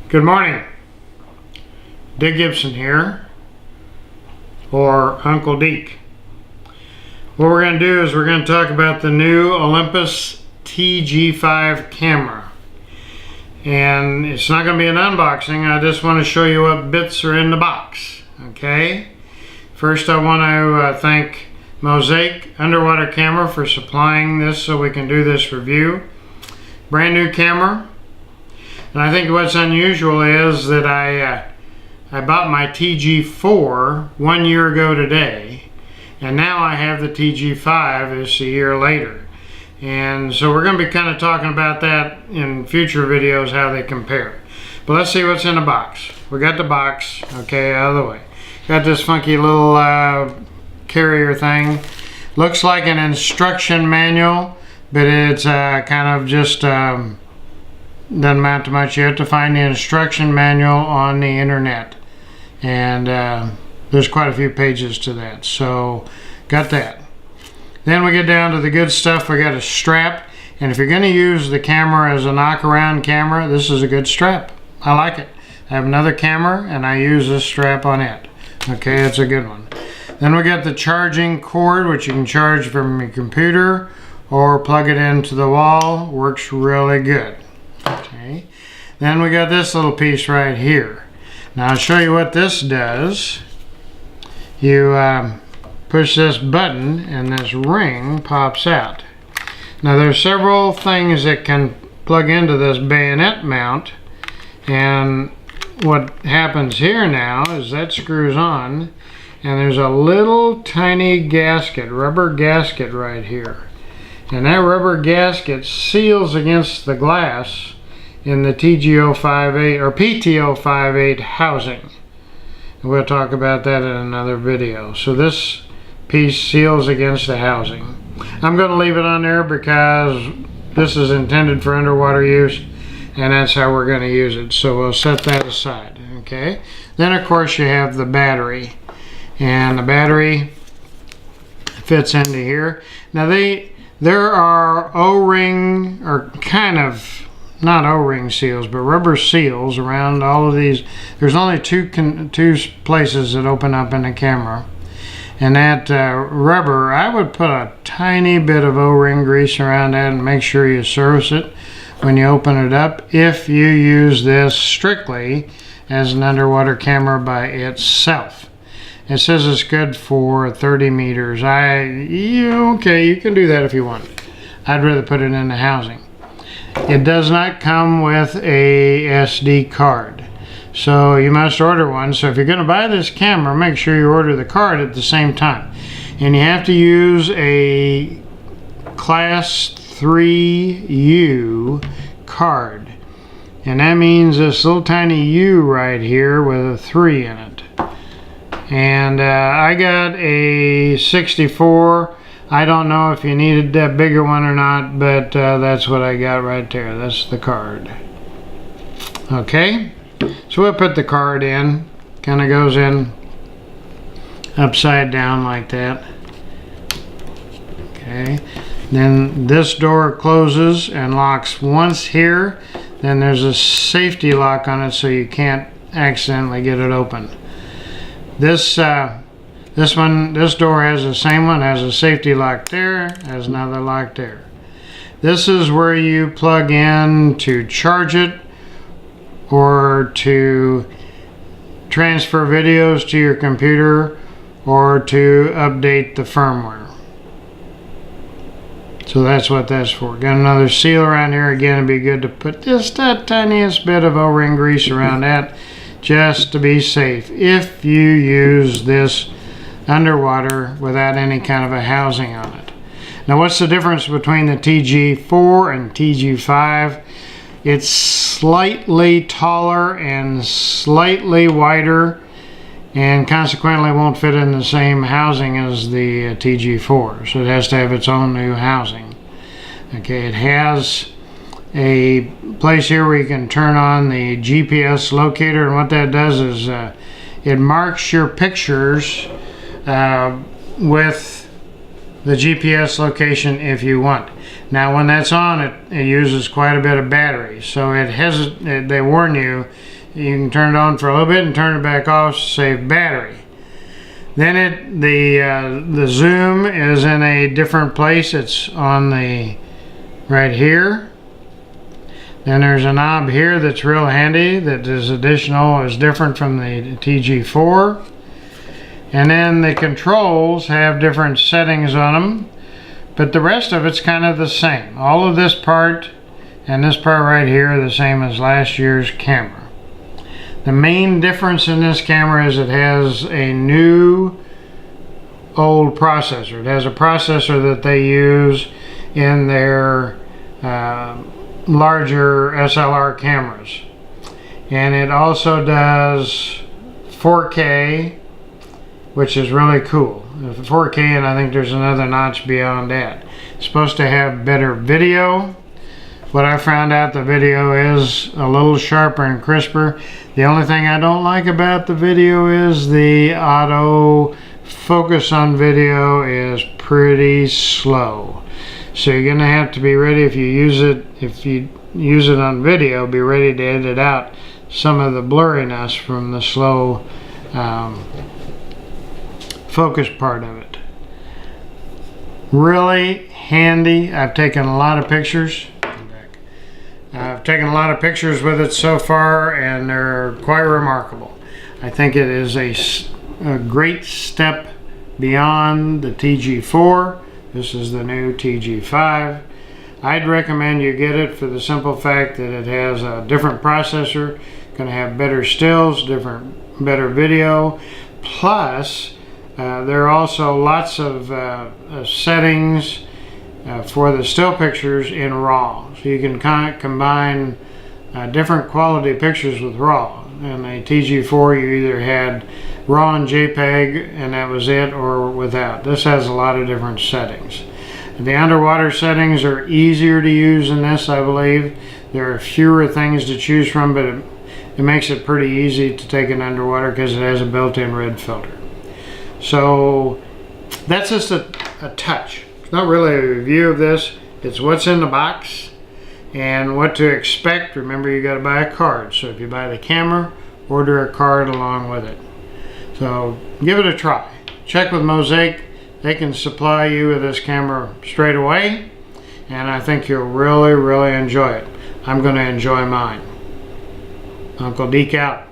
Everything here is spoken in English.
Good morning. Dick Gibson here, or Uncle Deke. What we're going to do is we're going to talk about the new Olympus TG5 camera. And it's not going to be an unboxing, I just want to show you what bits are in the box. Okay? First I want to thank Mosaic Underwater Camera for supplying this so we can do this review. Brand new camera. And I think what's unusual is that I bought my TG4 1 year ago today, and now I have the TG5. It's a year later. And so we're going to be kind of talking about that in future videos, how they compare. But let's see what's in the box. We got the box, okay, out of the way. Got this funky little carrier thing. Looks like an instruction manual, but it's kind of just doesn't amount to much. You have to find the instruction manual on the internet, and there's quite a few pages to that. So got that. Then we get down to the good stuff. We got a strap, and if you're going to use the camera as a knock-around camera, this is a good strap. I like it. I have another camera and I use this strap on it. Okay, it's a good one. Then we got the charging cord, which you can charge from your computer or plug it into the wall. Works really good. Okay. Then we got this little piece right here. Now I'll show you what this does. You push this button and this ring pops out. Now there's several things that can plug into this bayonet mount, and what happens here now is that screws on, and there's a little tiny gasket, rubber gasket right here, and that rubber gasket seals against the glass in the TG058 or PT058 housing. And we'll talk about that in another video. So this piece seals against the housing. I'm going to leave it on there because this is intended for underwater use, and that's how we're going to use it. So we'll set that aside. Okay. Then of course you have the battery, and the battery fits into here. Now there are O-ring, or kind of not O-ring seals, but rubber seals around all of these. There's only two places that open up in the camera, and that rubber, I would put a tiny bit of O-ring grease around that and make sure you service it when you open it up, if you use this strictly as an underwater camera by itself. It says it's good for 30 meters. Okay, you can do that if you want. I'd rather put it in the housing. It does not come with a SD card, so you must order one. So if you're going to buy this camera, make sure you order the card at the same time. And you have to use a Class 3U card. And that means this little tiny U right here with a 3 in it. And I got a 64. I don't know if you needed that bigger one or not, but that's what I got right there. That's the card. Okay, so we'll put the card in. Kind of goes in upside down like that. Okay, then this door closes and locks once here. Then there's a safety lock on it so you can't accidentally get it open. This door has the same one, has a safety lock there, has another lock there. This is where you plug in to charge it or to transfer videos to your computer or to update the firmware. So that's what that's for. Got another seal around here. Again, it'd be good to put just that tiniest bit of O-ring grease around that just to be safe if you use this underwater without any kind of a housing on it. Now what's the difference between the TG4 and TG5? It's slightly taller and slightly wider, and consequently won't fit in the same housing as the TG4, so it has to have its own new housing. Okay, it has a place here where you can turn on the GPS locator, and what that does is it marks your pictures with the GPS location if you want. Now when that's on, it uses quite a bit of battery, so they warn you You can turn it on for a little bit and turn it back off to save battery. Then the zoom is in a different place. It's on the right here. Then there's a knob here that's real handy, that is additional, is different from the TG4. And then the controls have different settings on them, but the rest of it's kind of the same. All of this part and this part right here are the same as last year's camera. The main difference in this camera is it has a new old processor. It has a processor that they use in their larger SLR cameras. And it also does 4K, which is really cool. 4K, and I think there's another notch beyond that. It's supposed to have better video. What I found out, the video is a little sharper and crisper. The only thing I don't like about the video is the auto focus on video is pretty slow. So you're gonna have to be ready if you use it on video, be ready to edit out some of the blurriness from the slow focus part of it. Really handy. I've taken a lot of pictures. I've taken a lot of pictures with it so far, and they're quite remarkable. I think it is a great step beyond the TG4. This is the new TG5. I'd recommend you get it for the simple fact that it has a different processor, going to have better stills, better video, plus there are also lots of settings for the still pictures in RAW. So you can combine different quality pictures with RAW. In the TG4 you either had RAW and JPEG and that was it, or without. This has a lot of different settings. The underwater settings are easier to use in this, I believe. There are fewer things to choose from, but it makes it pretty easy to take it underwater because it has a built-in red filter. So that's just a touch. It's not really a review of this. It's what's in the box and what to expect. Remember, you got to buy a card. So if you buy the camera, order a card along with it. So give it a try. Check with Mosaic. They can supply you with this camera straight away, and I think you'll really, really enjoy it. I'm going to enjoy mine. Uncle Deke out.